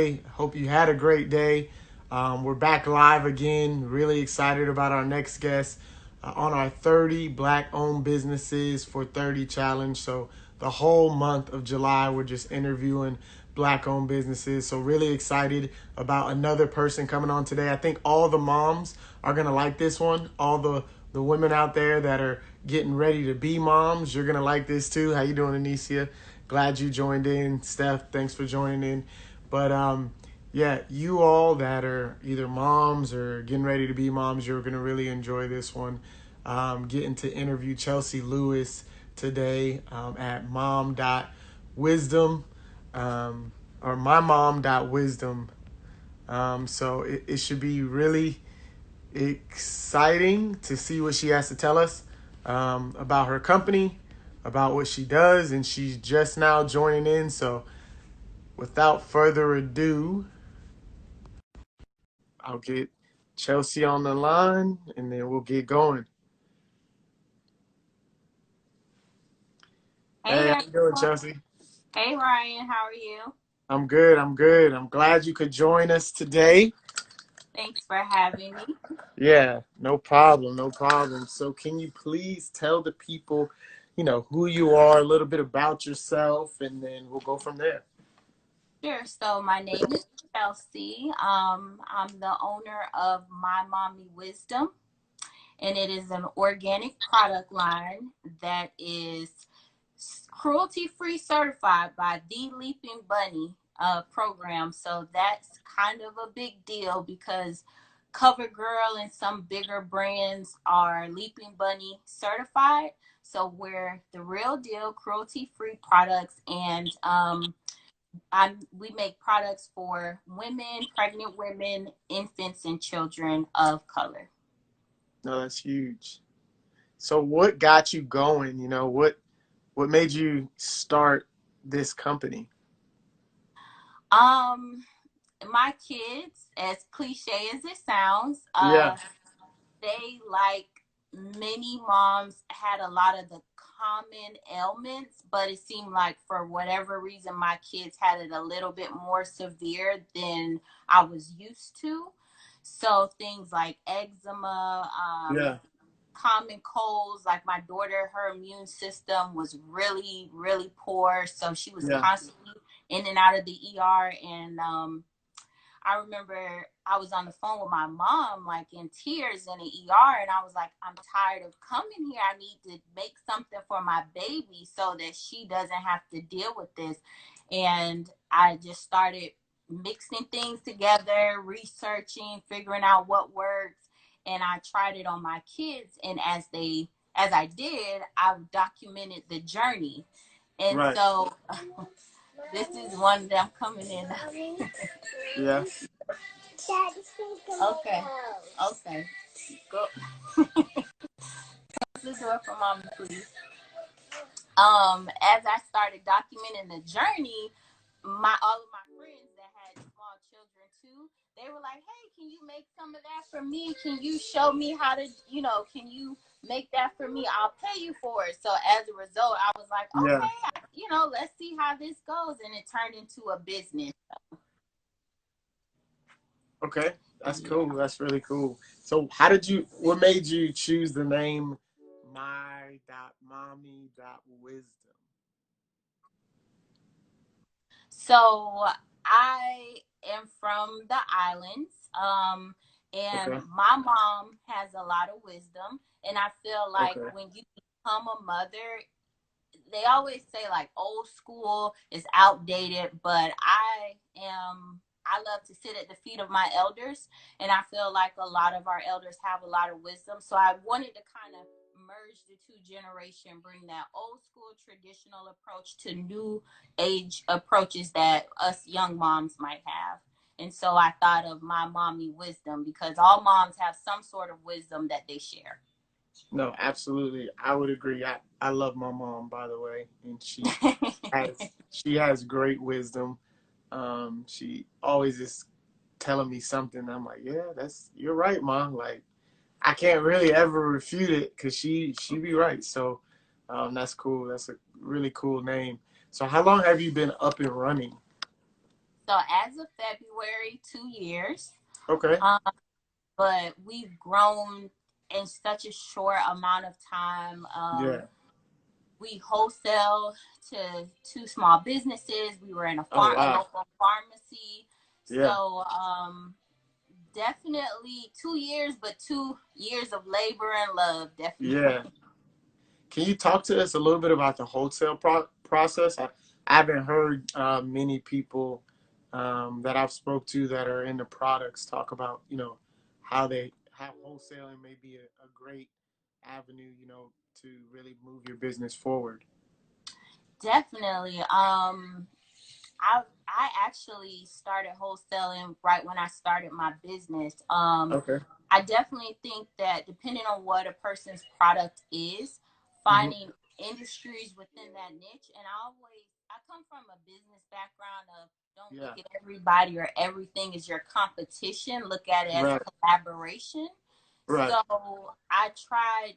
Hope you had a great day. We're back live again. Really excited about our next guest on our 30 Black owned businesses for 30 challenge. So, the whole month of July, we're just interviewing Black owned businesses. So, really excited about another person coming on today. I think all the moms are going to like this one. All the women out there that are getting ready to be moms, you're going to like this too. How you doing, Anicia? Glad you joined in. Steph, thanks for joining in. But yeah, you all that are either moms or getting ready to be moms, you're going to really enjoy this one. Getting to interview Chelsea Lewis today at mom.wisdom or mymom.wisdom. So it should be really exciting to see what she has to tell us about her company, about what she does, and she's just now joining in. So without further ado, I'll get Chelsea on the line and then we'll get going. Hey Hey, how you doing, everyone. Chelsea? Hey Ryan, how are you? I'm good. I'm good. I'm glad you could join us today. Thanks for having me. Yeah, no problem. No problem. So, can you please tell the people, who you are, a little bit about yourself, and then we'll go from there. Sure. So my name is Chelsea. I'm the owner of My Mommy Wisdom, and it is an organic product line that is cruelty-free certified by the Leaping Bunny program. So that's kind of a big deal because CoverGirl and some bigger brands are Leaping Bunny certified. So we're the real deal, cruelty-free products, and we make products for women, pregnant women, infants, and children of color. No, that's huge. So, what got you going? What made you start this company? Um, my kids, as cliche as it sounds, Yeah, they, like many moms, had a lot of the common ailments, but it seemed like for whatever reason my kids had it a little bit more severe than I was used to. So things like eczema, yeah, common colds, like my daughter, her immune system was really, really poor. So she was yeah, constantly in and out of the ER. And I remember I was on the phone with my mom, like in tears in the ER, and I was like, I'm tired of coming here. I need to make something for my baby so that she doesn't have to deal with this. And I just started mixing things together, researching, figuring out what works, and I tried it on my kids. And as I did, I documented the journey. And right. so this is one that I'm coming in. Yeah. Okay. Okay. Go. Close the door for mommy, please. As I started documenting the journey, my all of my friends that had small children too, they were like, "Hey, can you make some of that for me? Can you show me how to, can you make that for me? I'll pay you for it." So as a result, I was like, Yeah. "Okay, let's see how this goes," and it turned into a business. Okay. That's Yeah. cool. That's really cool. So, what made you choose the name my.mommy.wisdom? So I am from the islands, and Okay. my mom has a lot of wisdom. And I feel like Okay. when you become a mother, they always say like old school is outdated, but I love to sit at the feet of my elders, and I feel like a lot of our elders have a lot of wisdom. So I wanted to kind of merge the two generation, bring that old school traditional approach to new age approaches that us young moms might have. And so I thought of My Mommy Wisdom because all moms have some sort of wisdom that they share. No, absolutely. I would agree. I love my mom, by the way, and she has great wisdom. She always is telling me something. I'm like, yeah, you're right, mom. Like, I can't really ever refute it because she be right. So, that's cool. That's a really cool name. So, how long have you been up and running? So as of February, 2 years. Okay. Um, but we've grown in such a short amount of time. Yeah. We wholesale to two small businesses. We were in Oh a wow. local pharmacy. Yeah. So definitely 2 years, but 2 years of labor and love, Yeah. definitely. Can you talk to us a little bit about the wholesale process? I haven't heard many people that I've spoke to that are in the products talk about, how wholesaling may be a great avenue, to really move your business forward. Definitely. I actually started wholesaling right when I started my business. Okay. I definitely think that depending on what a person's product is, Hmm. finding industries within that niche. And I come from a business background of don't look Yeah. at everybody or everything as your competition. Look at it as Right. collaboration. Right. So I tried,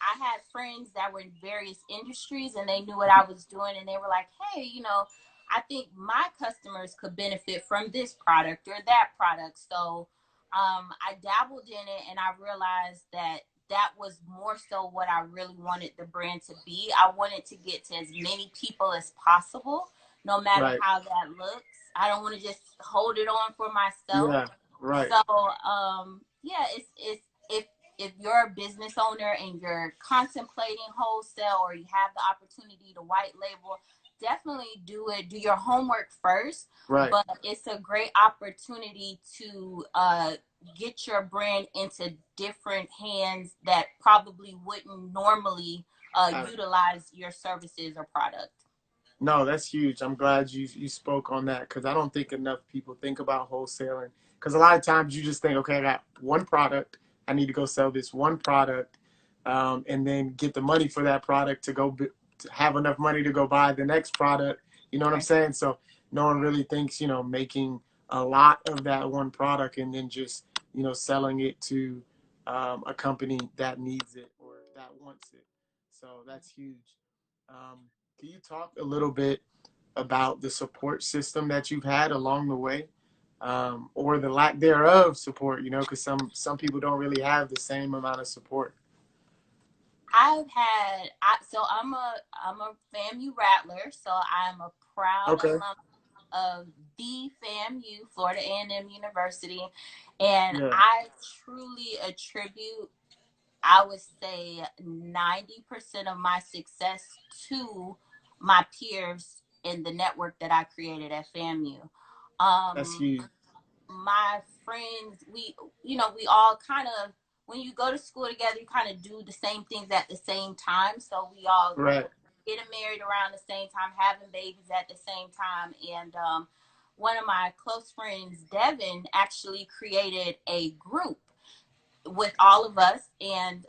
I had friends that were in various industries and they knew what I was doing and they were like, hey, I think my customers could benefit from this product or that product. So I dabbled in it and I realized that that was more so what I really wanted the brand to be. I wanted to get to as many people as possible, no matter Right. how that looks. I don't want to just hold it on for myself. Yeah. Right. So, yeah, it's if you're a business owner and you're contemplating wholesale or you have the opportunity to white label, definitely do it. Do your homework first, Right. but it's a great opportunity to get your brand into different hands that probably wouldn't normally Uh, utilize your services or product. No, that's huge. I'm glad you spoke on that because I don't think enough people think about wholesaling. Because a lot of times you just think, okay, I got one product, I need to go sell this one product, and then get the money for that product to have enough money to go buy the next product. You know what I'm Right. saying? So no one really thinks, making a lot of that one product and then just, selling it to a company that needs it or that wants it. So that's huge. Um, can you talk a little bit about the support system that you've had along the way, or the lack thereof support? Because some people don't really have the same amount of support. So I'm a FAMU Rattler, so I'm a proud Okay. alum of the FAMU, Florida A&M University, and Yeah. I truly attribute, I would say, 90% of my success to my peers in the network that I created at FAMU. That's Um, huge. my friends, we all kind of, when you go to school together, you kind of do the same things at the same time. So we all Right. getting married around the same time, having babies at the same time. And one of my close friends, Devin, actually created a group with all of us, and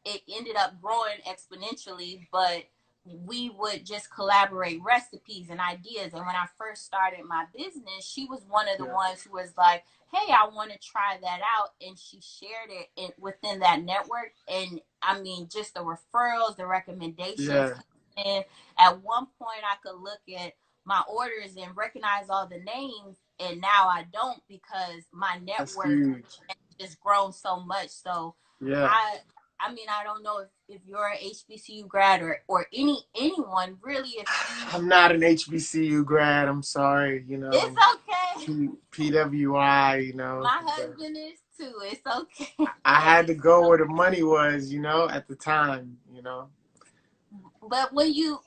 it ended up growing exponentially. But we would just collaborate recipes and ideas. And when I first started my business, she was one of the Yeah. ones who was like, "Hey, I want to try that out," and she shared it within that network. And I mean, just the referrals, the recommendations. Yeah. And at one point, I could look at my orders and recognize all the names, and now I don't because my That's network huge. just grown so much. So Yeah. I I mean, I don't know if you're an HBCU grad or anyone really, if you, I'm not an HBCU grad. I'm sorry. it's okay. PWI. My But husband is too. It's okay. I had to go where the money was. At the time. But when you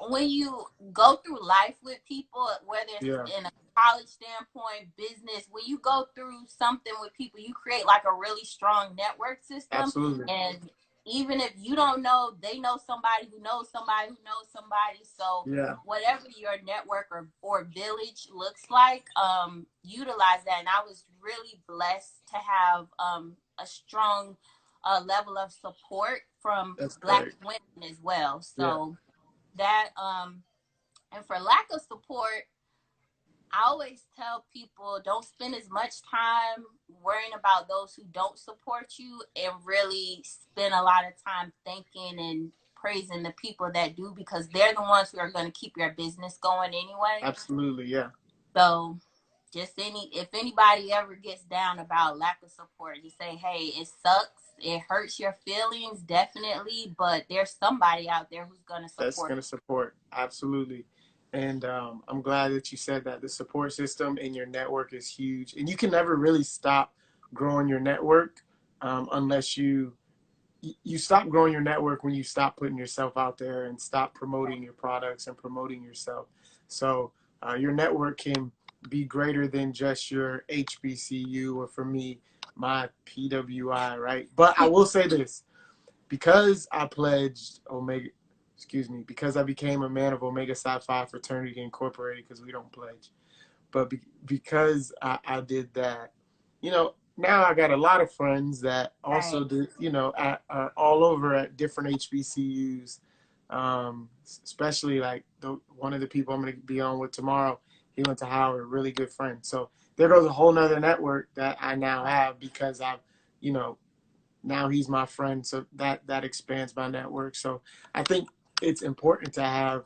go through life with people, whether it's Yeah. in a college standpoint, business, when you go through something with people, you create like a really strong network system. Absolutely. And even if you don't know, they know somebody who knows somebody who knows somebody. So Yeah. whatever your network or village looks like, utilize that. And I was really blessed to have a strong level of support from That's Black great. women as well. Yeah. So that and for lack of support, I always tell people don't spend as much time worrying about those who don't support you and really spend a lot of time thanking and praising the people that do, because they're the ones who are going to keep your business going anyway. Absolutely. Yeah. So just if anybody ever gets down about lack of support, just say, hey, it sucks. It hurts your feelings, definitely, but there's somebody out there who's going to That's support going to support. Absolutely. And I'm glad that you said that. The support system in your network is huge. And you can never really stop growing your network unless you stop growing your network when you stop putting yourself out there and stop promoting your products and promoting yourself. So your network can be greater than just your HBCU or, for me, my PWI, right? But I you. will say this, because I pledged Omega, excuse me, because I became a man of Omega Psi Phi Fraternity Incorporated, because we don't pledge, but because I did that, now I got a lot of friends that Right. also do, are all over at different HBCUs, especially like one of the people I'm going to be on with tomorrow. He went to Howard, really good friend. So there goes a whole nother network that I now have because you know, now he's my friend. So that expands my network. So I think it's important to have,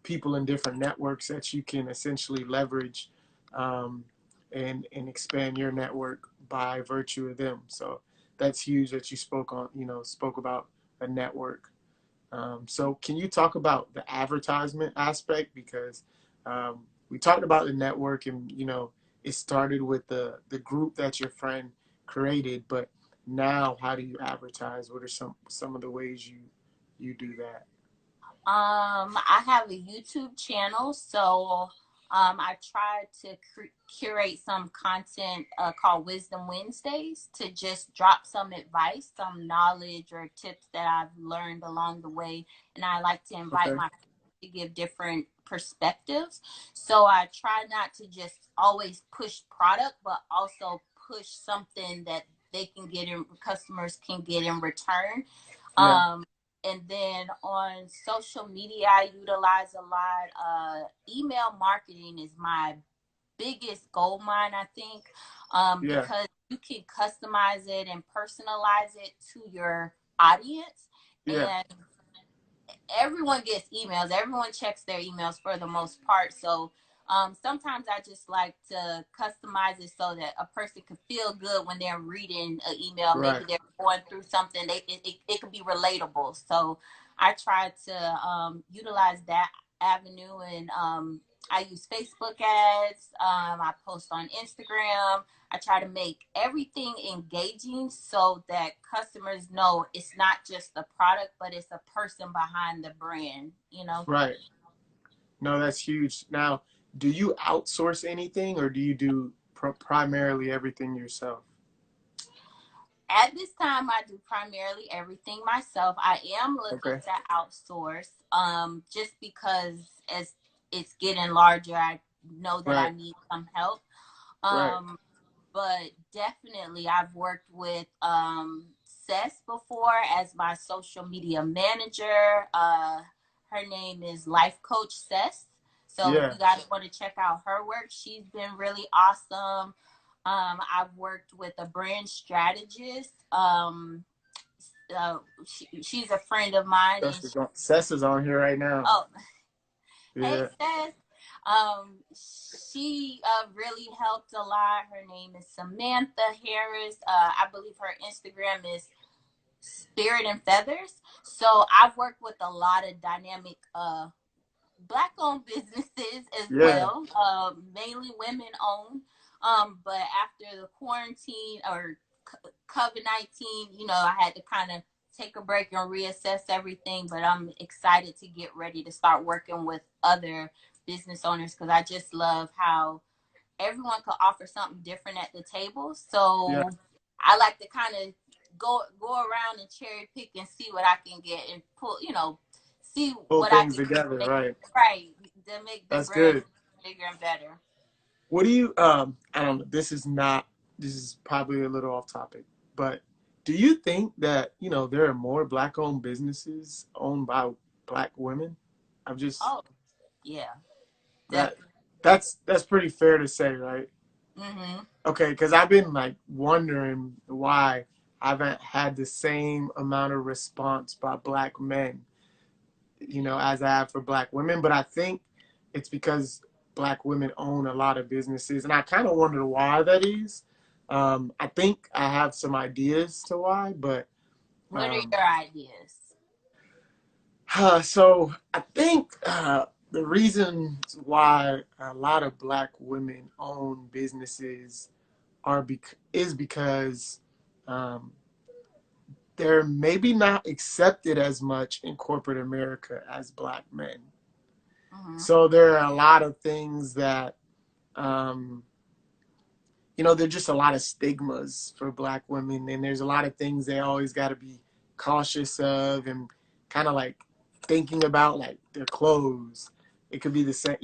people in different networks that you can essentially leverage, um, and expand your network by virtue of them. So that's huge that you spoke about a network. So can you talk about the advertisement aspect? Because we talked about the network, and it started with the group that your friend created, but now how do you advertise? What are some of the ways you do that? I have a YouTube channel, so I try to curate some content called Wisdom Wednesdays to just drop some advice, some knowledge or tips that I've learned along the way, and I like to invite Okay. my friends to give different perspectives. So I try not to just always push product, but also push something that they can get in, customers can get in return. Yeah. Um, and then on social media, I utilize a lot. Email marketing is my biggest gold mine, I think, Yeah. because you can customize it and personalize it to your audience. Yeah. And everyone gets emails. Everyone checks their emails for the most part. So sometimes I just like to customize it so that a person can feel good when they're reading an email. Right. Maybe they're going through something. It can be relatable. So I try to utilize that avenue, and I use Facebook ads. I post on Instagram. I try to make everything engaging so that customers know it's not just the product, but it's a person behind the brand. Right. No, that's huge. Now, do you outsource anything, or do you do primarily everything yourself? At this time, I do primarily everything myself. I am looking Okay. to outsource just because as it's getting larger, I know that I Right. need some help. Right. Um, but definitely I've worked with Cess before as my social media manager. Her name is Life Coach Cess. So if Yeah. you guys want to check out her work, she's been really awesome. I've worked with a brand strategist. She's a friend of mine, and Sess is on here right now. oh, hey Yeah. Cess. She really helped a lot. Her name is Samantha Harris. I believe her Instagram is Spirit and Feathers. So I've worked with a lot of dynamic black owned businesses as Yeah. well, mainly women owned. But after the quarantine or COVID 19, I had to kind of take a break and reassess everything. But I'm excited to get ready to start working with other business owners because I just love how everyone could offer something different at the table. Yeah. So I like to kind of go around and cherry pick and see what I can get and pull, see Pull what I things can together. make Right. right to make the That's brand good. bigger and better. What do you I don't know, this is probably a little off topic, but do you think that, there are more black owned businesses owned by black women? I'm just Oh yeah, that definitely. that's pretty fair to say, right? Hmm. Okay, because I've been like wondering why I haven't had the same amount of response by black men, as I have for black women. But I think it's because black women own a lot of businesses, and I kind of wonder why that is. I think I have some ideas to why, but What are um, your ideas? so I think the reason why a lot of black women own businesses is because um, they're maybe not accepted as much in corporate America as black men. Mm-hmm. So there are a lot of things that um, there's just a lot of stigmas for black women, and there's a lot of things they always got to be cautious of, and kind of like thinking about like their clothes. It could be the same,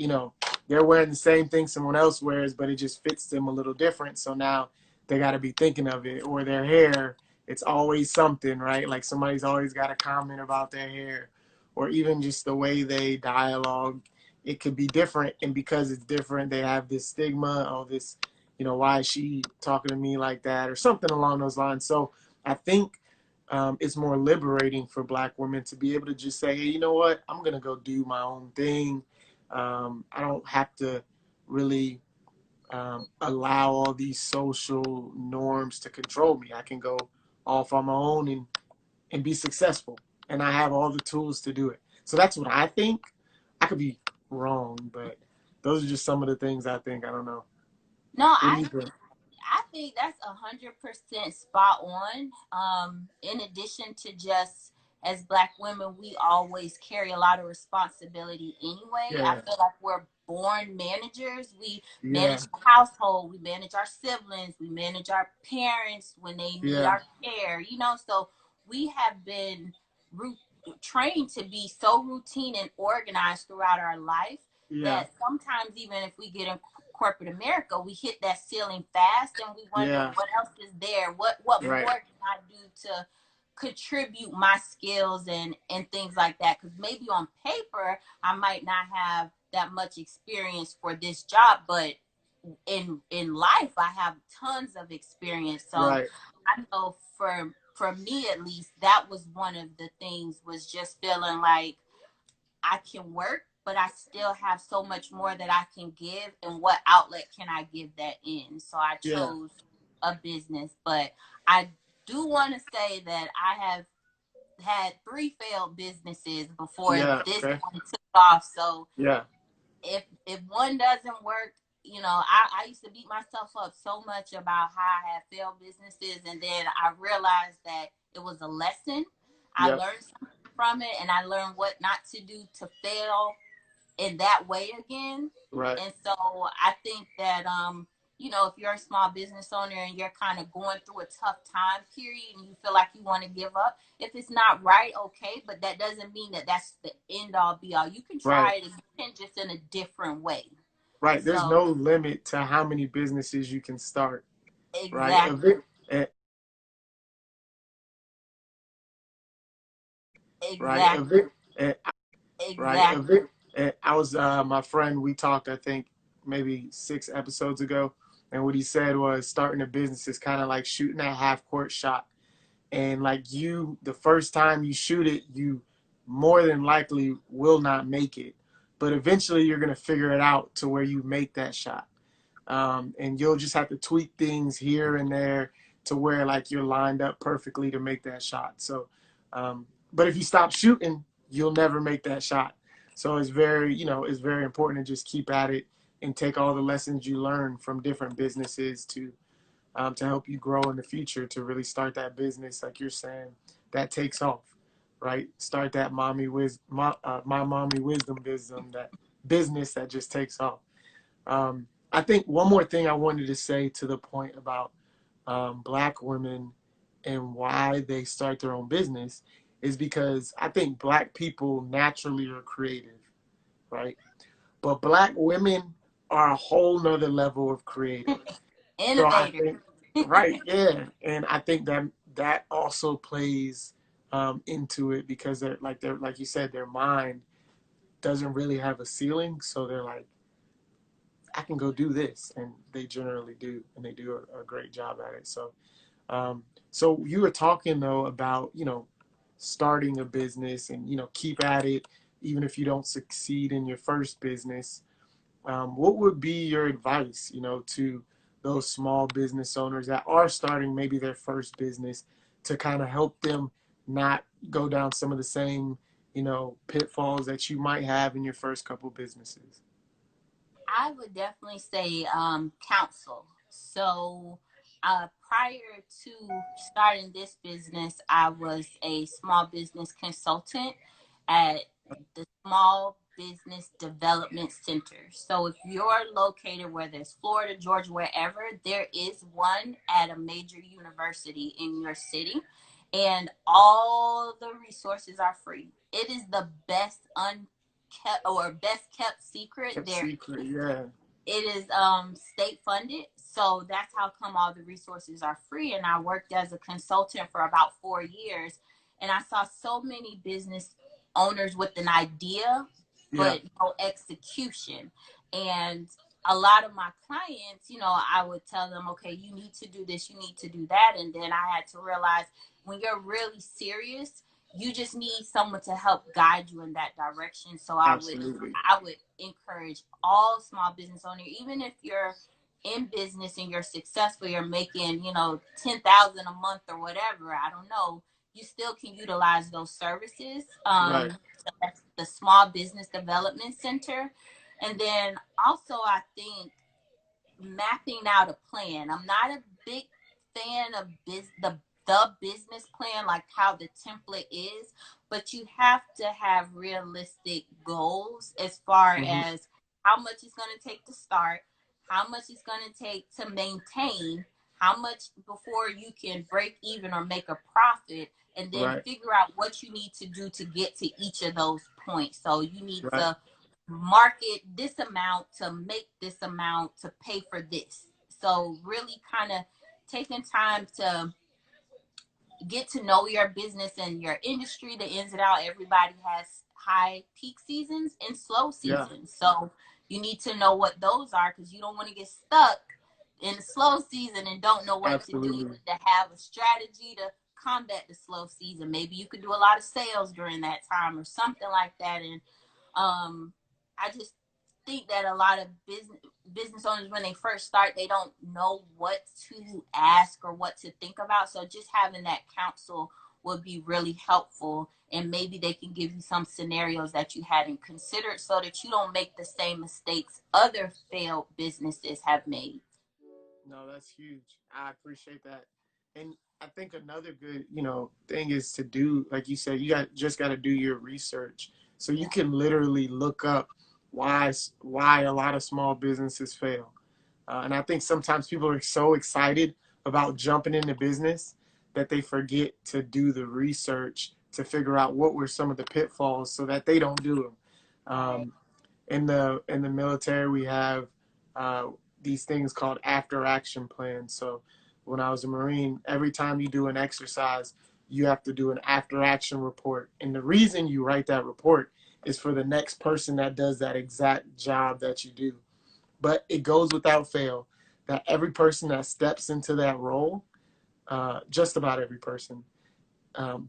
they're wearing the same thing someone else wears, but it just fits them a little different. So now they got to be thinking of it, or their hair. It's always something, right? Like somebody's always got a comment about their hair, or even just the way they dialogue. It could be different, and because it's different, they have this stigma, oh, this why is she talking to me like that or something along those lines. So I think it's more liberating for black women to be able to just say, hey, you know what? I'm going to go do my own thing. I don't have to really allow all these social norms to control me. I can go off on my own and be successful. And I have all the tools to do it. So that's what I think. I could be wrong, but those are just some of the things I think. I don't know. No, What do you think? I think that's 100% spot on. In addition to just as black women, we always carry a lot of responsibility anyway. I Yeah. feel like we're born managers. We Yeah. manage the household, we manage our siblings, we manage our parents when they need Yeah. our care, so we have been root, trained to be so routine and organized throughout our life Yeah. that sometimes even if we get in corporate America, we hit that ceiling fast and we wonder Yeah. what else is there. What more Right. can I do to contribute my skills and things like that? Because maybe on paper I might not have that much experience for this job, but in life I have tons of experience. So Right. I know for me at least, that was one of the things, was just feeling like I can work, but I still have so much more that I can give. And what outlet can I give that in? So I Yeah. chose a business. But I do want to say that I have had 3 failed businesses before Yeah. this Okay. one took off. So Yeah. if one doesn't work, I used to beat myself up so much about how I had failed businesses, and then I realized that it was a lesson. I Yep. learned something from it, and I learned what not to do to fail in that way again. Right. And so I think that if you're a small business owner and you're kind of going through a tough time period and you feel like you want to give up, if it's not right, okay, but that doesn't mean that that's the end all be all. You can Right. try it again, just in a different way. Right. There's So no limit to how many businesses you can start. Right. exactly, Eh, right. exactly, Eh, right. exactly. I was my friend. We talked. I think maybe 6 episodes ago, and what he said was starting a business is kind of like shooting a half court shot. And like the first time you shoot it, you more than likely will not make it, but eventually you're going to figure it out to where you make that shot. And you'll just have to tweak things here and there to where like you're lined up perfectly to make that shot. So but if you stop shooting, you'll never make that shot. So it's very important to just keep at it and take all the lessons you learn from different businesses to help you grow in the future, to really start that business like you're saying that takes off, right? Start that my mommy wisdom that business that just takes off. I think one more thing I wanted to say to the point about black women and why they start their own business is because I think black people naturally are creative, right? But black women are a whole nother level of creative. So I Innovator. think, right, yeah, and I think that also plays into it because they're like you said, their mind doesn't really have a ceiling, so they're like, I can go do this, and they generally do, and they do a great job at it. So you were talking though about starting a business and keep at it even if you don't succeed in your first business. what would be your advice, to those small business owners that are starting maybe their first business to kind of help them not go down some of the same, pitfalls that you might have in your first couple businesses? I would definitely say counsel. So, prior to starting this business, I was a small business consultant at the Small Business Development Center. So, if you're located, whether it's Florida, Georgia, wherever, there is one at a major university in your city, and all the resources are free. It is the best unkept or best kept secret Kept there secret, is. yeah. It is state funded, so that's how come all the resources are free. And I worked as a consultant for about 4 years, and I saw so many business owners with an idea Yeah, but no execution. And a lot of my clients, I would tell them, okay, you need to do this, you need to do that. And then I had to realize, when you're really serious, you just need someone to help guide you in that direction. So I would absolutely. I would encourage all small business owners, even if you're in business and you're successful, you're making, 10,000 a month or whatever, I don't know, you still can utilize those services. Right. So that's the Small Business Development Center. And then also, I think mapping out a plan. I'm not a big fan of the business plan, like how the template is, but you have to have realistic goals as far Hmm. as how much it's going to take to start, how much it's going to take to maintain, how much before you can break even or make a profit, and then Right. figure out what you need to do to get to each of those points. So you need Right. to market this amount to make this amount to pay for this. So really kind of taking time to get to know your business and your industry, the ins and out. Everybody has high peak seasons and slow Yeah, seasons. So you need to know what those are, because you don't want to get stuck in the slow season and don't know what to do. You absolutely. need to have a strategy to combat the slow season. Maybe you could do a lot of sales during that time or something like that. And um, I just think that a lot of business owners, when they first start, they don't know what to ask or what to think about. So just having that counsel would be really helpful, and maybe they can give you some scenarios that you hadn't considered so that you don't make the same mistakes other failed businesses have made. No, that's huge. I appreciate that. And I think another good, thing is to do, like you said, you got to do your research. So you Yeah. can literally look up why a lot of small businesses fail. And I think sometimes people are so excited about jumping into business that they forget to do the research to figure out what were some of the pitfalls so that they don't do them. Right. In the military, we have uh, these things called after action plans. So when I was a Marine, every time you do an exercise, you have to do an after action report. And the reason you write that report is for the next person that does that exact job that you do. But it goes without fail that every person that steps into that role, just about every person,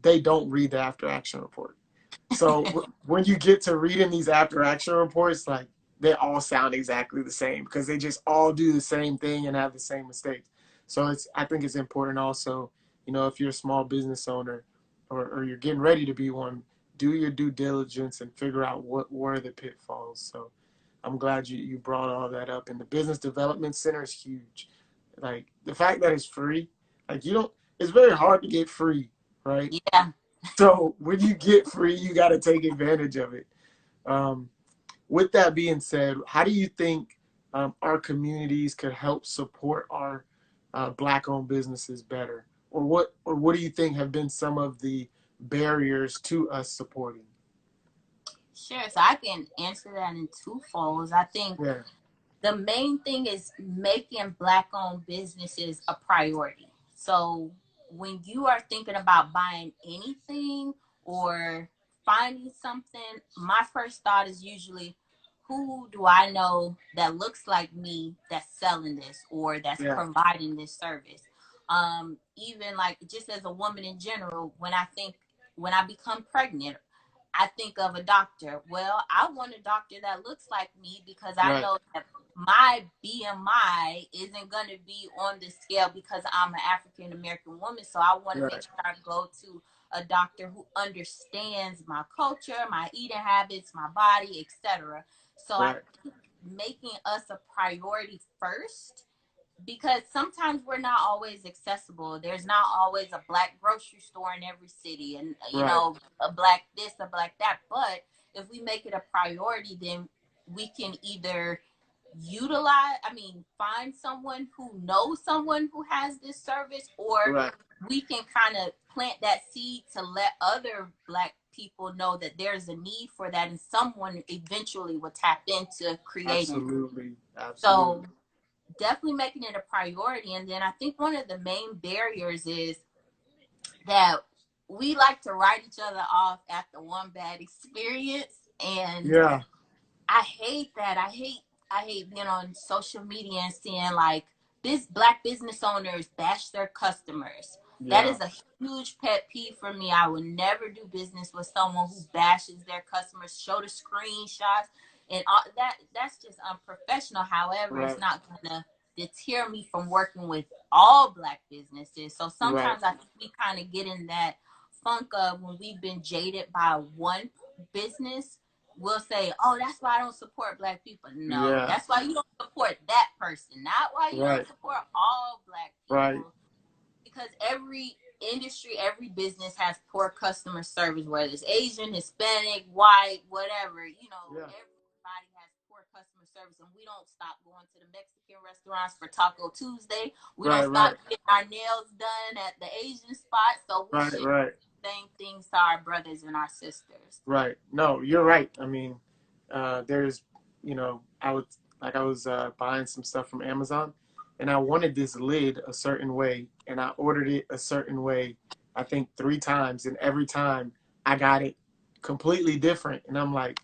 they don't read the after action report. So when you get to reading these after action reports, like they all sound exactly the same because they just all do the same thing and have the same mistakes. So I think it's important also, if you're a small business owner or you're getting ready to be one, do your due diligence and figure out what were the pitfalls. So I'm glad you brought all that up. And the business development center is huge. Like the fact that it's free, like you don't, it's very hard to get free, right? Yeah. So when you get free, you got to take advantage of it. Um, with that being said, how do you think our communities could help support our black-owned businesses better, or what do you think have been some of the barriers to us supporting? Sure. So I can answer that in two folds. I think Yeah, the main thing is making black owned businesses a priority. So when you are thinking about buying anything or finding something, my first thought is usually, who do I know that looks like me that's selling this or that's yeah, providing this service? Even like just as a woman in general, when I become pregnant, I think of a doctor. Well, I want a doctor that looks like me because I Right. know that my BMI isn't going to be on the scale because I'm an African American woman. So I want to make Right. sure I go to a doctor who understands my culture, my eating habits, my body, etc. So I Right. think making us a priority first, because sometimes we're not always accessible. There's not always a black grocery store in every city, and Right. a black this, a black that. But if we make it a priority, then we can either find someone who knows someone who has this service, or Right. we can kind of plant that seed to let other black people know that there's a need for that, and someone eventually will tap into creating it. Absolutely. So Absolutely. definitely making it a priority. And then I think one of the main barriers is that we like to write each other off after one bad experience. And Yeah. I hate that. I hate being on social media and seeing like this black business owners bash their customers. That Yeah. is a huge pet peeve for me. I would never do business with someone who bashes their customers, show the screenshots and all that. That's just unprofessional. However, it's Right. not gonna deter me from working with all black businesses. So Right. sometimes I think we kind of get in that funk of when we've been jaded by one business, we'll say, "Oh, that's why I don't support black people." No, Yeah. that's why you don't support that person, not why you don't Right. support all black Right. people. Because every industry, every business has poor customer service, whether it's Asian, Hispanic, white, whatever. Yeah. Everybody has poor customer service, and we don't stop going to the Mexican restaurants for Taco Tuesday. We don't Right. stop Right. getting our nails done at the Asian spot, so we Right. should Right. do the same things to our brothers and our sisters. Right. No, you're right. I mean, there's, I was buying some stuff from Amazon, and I wanted this lid a certain way, and I ordered it a certain way, I think 3 times, and every time I got it completely different. And I'm like,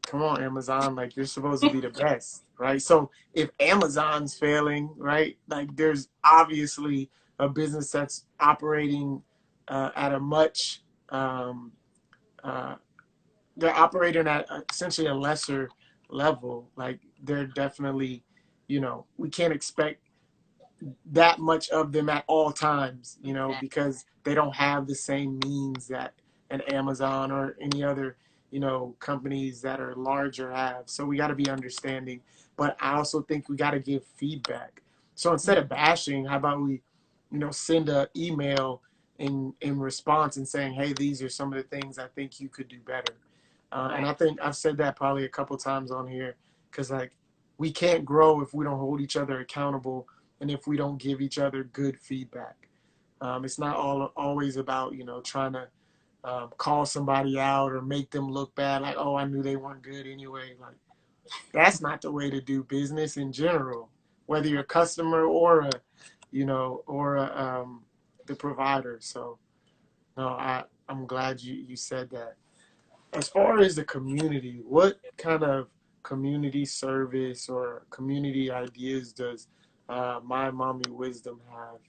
come on, Amazon, like you're supposed to be the best, right? So if Amazon's failing, right, like there's obviously a business that's operating at a much uh, they're operating at essentially a lesser level. Like they're definitely, we can't expect that much of them at all times, because they don't have the same means that an Amazon or any other, companies that are larger have. So we got to be understanding. But I also think we got to give feedback. So instead of bashing, how about we, send a email in response and saying, hey, these are some of the things I think you could do better. And Right. I think I've said that probably a couple times on here because, like, we can't grow if we don't hold each other accountable and if we don't give each other good feedback. It's not always about, trying to call somebody out or make them look bad, like, oh, I knew they weren't good anyway. Like, that's not the way to do business in general, whether you're a customer or the provider. So, no, I'm glad you said that. As far as the community, what kind of community service or community ideas does My Mommy Wisdom have?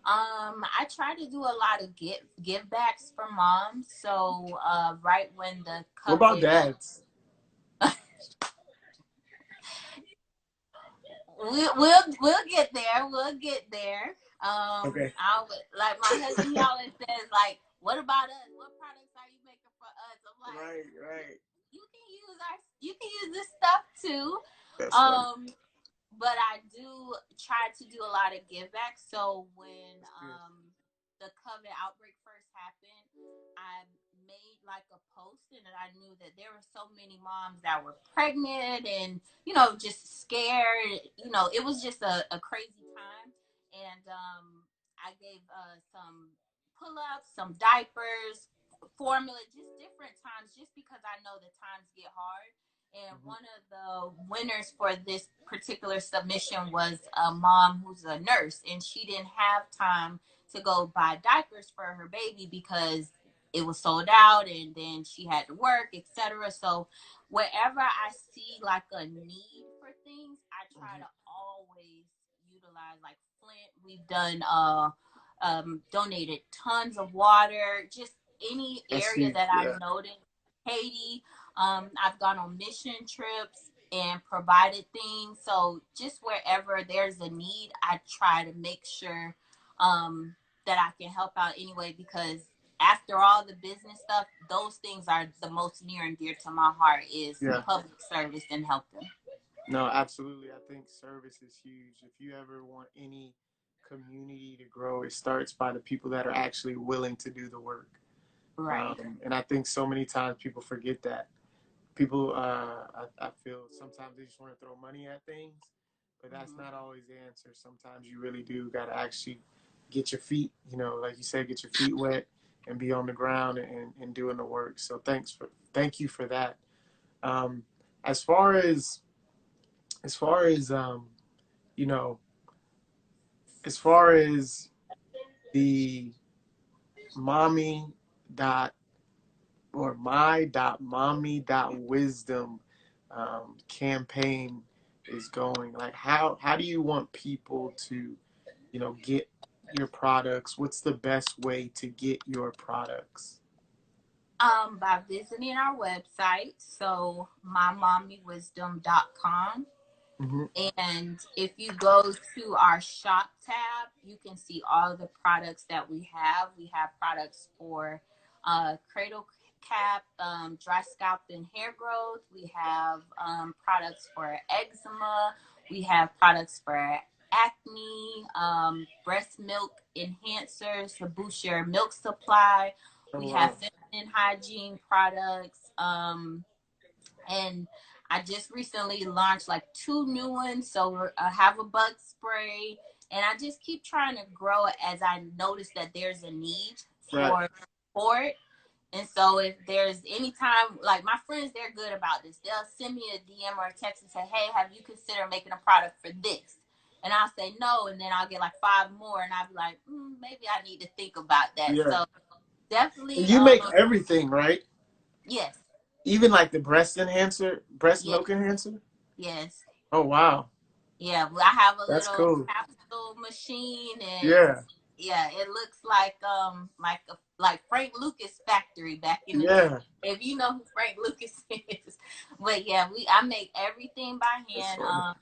I try to do a lot of give backs for moms. So right when the What about COVID, dads? we'll get there. We'll get there. Okay. I like my husband. He always says like, "What about us? What products are you making for us?" I'm like, Right, right. you can use this stuff too. That's funny. Um, but I do try to do a lot of give back. So when That's good. the COVID outbreak first happened, I made like a post, and I knew that there were so many moms that were pregnant and just scared. It was just a crazy time, and I gave some pull-ups, some diapers, formula, just different times, just because I know the times get hard. And Hmm. one of the winners for this particular submission was a mom who's a nurse, and she didn't have time to go buy diapers for her baby because it was sold out, and then she had to work, etc. So wherever I see like a need for things, I try to always utilize. Like Flint, we've done donated tons of water, just any That's area huge. that I Yeah. noticed. Haiti, I've gone on mission trips and provided things. So just wherever there's a need, I try to make sure that I can help out anyway, because after all the business stuff, those things are the most near and dear to my heart, is Yeah. public service and helping. No, absolutely. I think service is huge. If you ever want any community to grow, it starts by the people that are actually willing to do the work. Right. And I think so many times people forget that. People, I feel sometimes they just want to throw money at things, but that's Mm-hmm. not always the answer. Sometimes you really do got to actually get your feet, like you said, get your feet wet and be on the ground and doing the work. So thank you for that. Um, as far as as far as you know, as far as the mommy dot or my dot mommy dot wisdom campaign is going, like how do you want people to get your products? What's the best way to get your products? By visiting our website, so mymommywisdom.com. Hmm. And if you go to our shop tab, you can see all the products that we have. We have products for cradle cap, dry scalp and hair growth. We have products for eczema. We have products for acne, breast milk enhancers to boost your milk supply. Oh We have wow. feminine hygiene products. And I just recently launched like 2 new ones. So I have a bug spray, and I just keep trying to grow it as I notice that there's a need Right. for it. And so if there's any time, like my friends, they're good about this. They'll send me a DM or a text and say, "Hey, have you considered making a product for this?" And I'll say no, and then I'll get like 5 more, and I'll be like, maybe I need to think about that. Yeah. So definitely, And you make everything, right? yes, Even like the breast yes, milk enhancer? yes. Oh wow. Yeah, well, I have a That's little cool. capsule machine, and Yeah. yeah, it looks like Frank Lucas factory back in the day. Yeah. If you know who Frank Lucas is, but yeah, I make everything by That's hand. funny.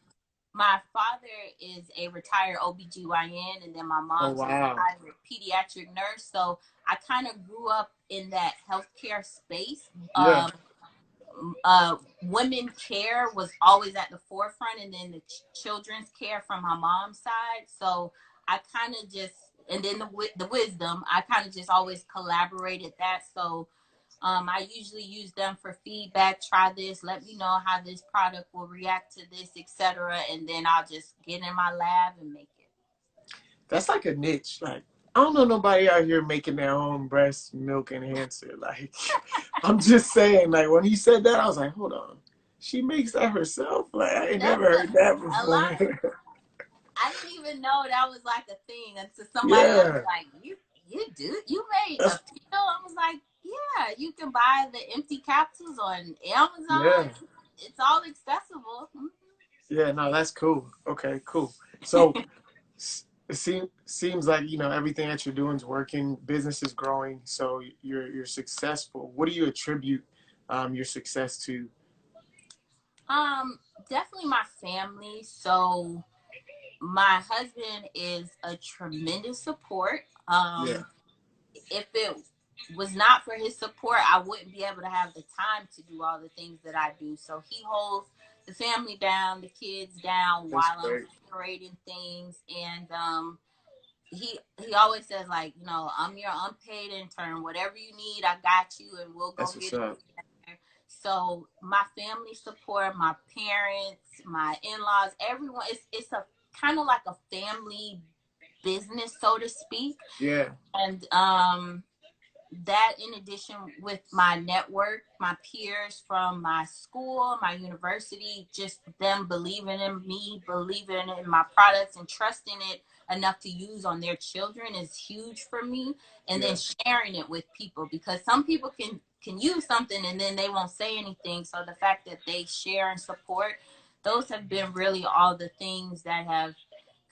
My father is a retired OBGYN, and then my Oh mom's a wow. retired pediatric nurse. So I kind of grew up in that healthcare space. Yeah. Women care was always at the forefront, and then the children's care from my mom's side. So I kind of just, and then the wisdom, I kind of just always collaborated that. So I usually use them for feedback. Try this, let me know how this product will react to this, etc. And then I'll just get in my lab and make it. That's like a niche. Like I don't know nobody out here making their own breast milk enhancer. Like I'm just saying, like when he said that, I was like, hold on. She makes that herself? Like I ain't That's never heard that a lot of, before. I didn't even know that was like a thing until somebody else was Yeah. like, you made a That's pill. I was like, yeah, you can buy the empty capsules on yeah. Amazon. It's all accessible. Yeah, no, that's cool. Okay, cool. So it seems like everything that you're doing is working. Business is growing, so you're successful. What do you attribute your success to? Um, Definitely my family. So my husband is a tremendous support. Yeah, If it was not for his support, I wouldn't be able to have the time to do all the things that I do. So he holds the family down, the kids down that's while I'm great. creating things. And he always says, like, I'm your unpaid intern. Whatever you need, I got you, and we'll go That's what's get it up. together. So my family support, my parents, my in-laws, everyone, it's a kind of like a family business, so to speak. Yeah, And that, in addition with my network, my peers from my school, my university, just them believing in me, believing in my products and trusting it enough to use on their children is huge for me. And yeah. then sharing it with people, because some people can use something and then they won't say anything. So the fact that they share and support, those have been really all the things that have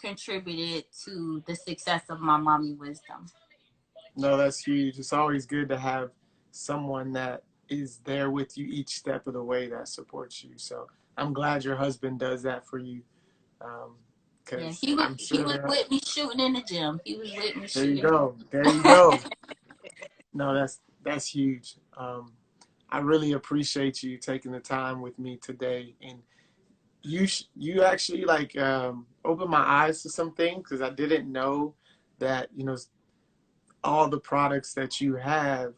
contributed to the success of my mommy wisdom. No, that's huge. It's always good to have someone that is there with you each step of the way that supports you. So I'm glad your husband does that for you. Yeah, Because he was I'm he sure was there. with me shooting in the gym. He was with me There you shooting. go. There you go. No, that's huge. I really appreciate you taking the time with me today, and you actually like opened my eyes to some things because I didn't know that all the products that you have,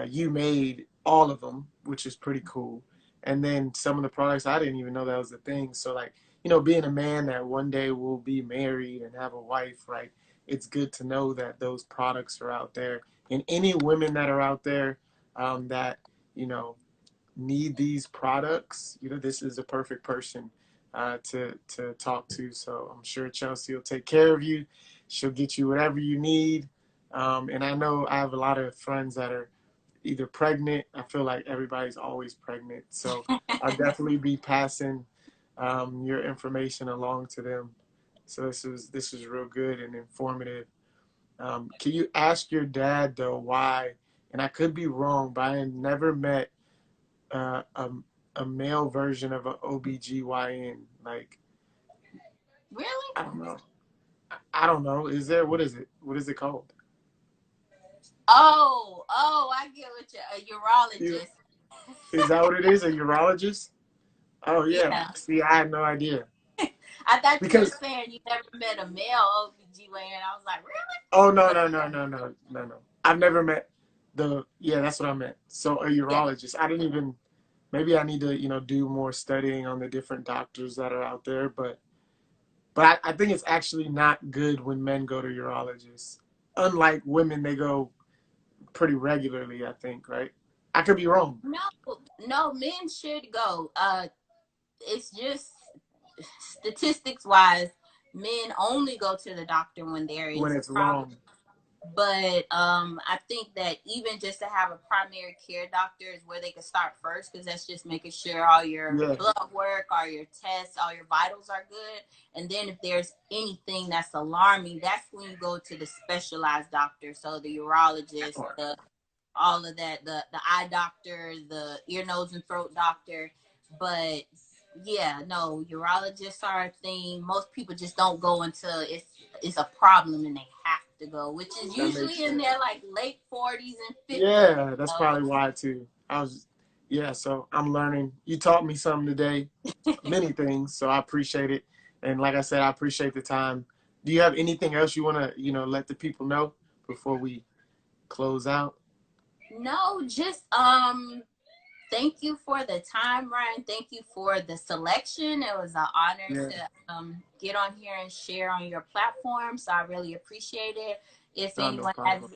you made all of them, which is pretty cool. And then some of the products I didn't even know that was a thing. So like, being a man that one day will be married and have a wife, right? It's good to know that those products are out there. And any women that are out there that you know need these products, this is a perfect person to talk to. So I'm sure Chelsea will take care of you. She'll get you whatever you need. And I know I have a lot of friends that are either pregnant. I feel like everybody's always pregnant. So I'll definitely be passing your information along to them. So this is real good and informative. Can you ask your dad though why? And I could be wrong, but I never met uh, a, a male version of an OBGYN. Like, Really? I don't know. I don't know. Is there, what is it? What is it called? Oh, I get what you're a You, urologist. is that what it is? A urologist? Oh, yeah. Yeah. See, I had no idea. I thought you were Because, saying you never met a male OBGYN. I was like, oh, no, really? no, no, no, no, no, no. I've never met yeah, that's what I meant. So, a Yeah. urologist. I didn't even, maybe I need to, do more studying on the different doctors that are out there. But I think it's actually not good when men go to urologists. Unlike women, they go pretty regularly, I think, right? I could be wrong No, no, men should go. It's just statistics wise, men only go to the doctor when there when is a it's problem. wrong. But I think that even just to have a primary care doctor is where they can start first, because that's just making sure all your Yeah, blood work, all your tests, all your vitals are good. And then if there's anything that's alarming, that's when you go to the specialized doctor. So the that urologist, part. the all of that, the eye doctor, the ear, nose, and throat doctor. But yeah, no, urologists are a thing. Most people just don't go until it's a problem and they have to go, which is That makes usually in sense. their like late 40s and 50s. Yeah, that's So probably why too. Yeah, so I'm learning. You taught me something today, many things, so I appreciate it. And like I said, I appreciate the time. Do you have anything else you want to, let the people know before we close out? no, just thank you for the time, Ryan. Thank you for the selection. It was an honor Yeah, to get on here and share on your platform. So I really appreciate it. If no anyone has problem.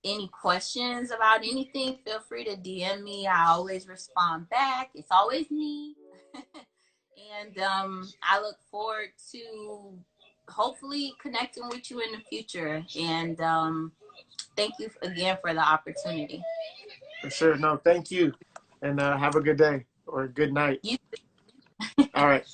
any questions about anything, feel free to DM me. I always respond back. It's always me. And I look forward to hopefully connecting with you in the future. And thank you again for the opportunity. For sure. No, thank you. And have a good day or good night. You All right.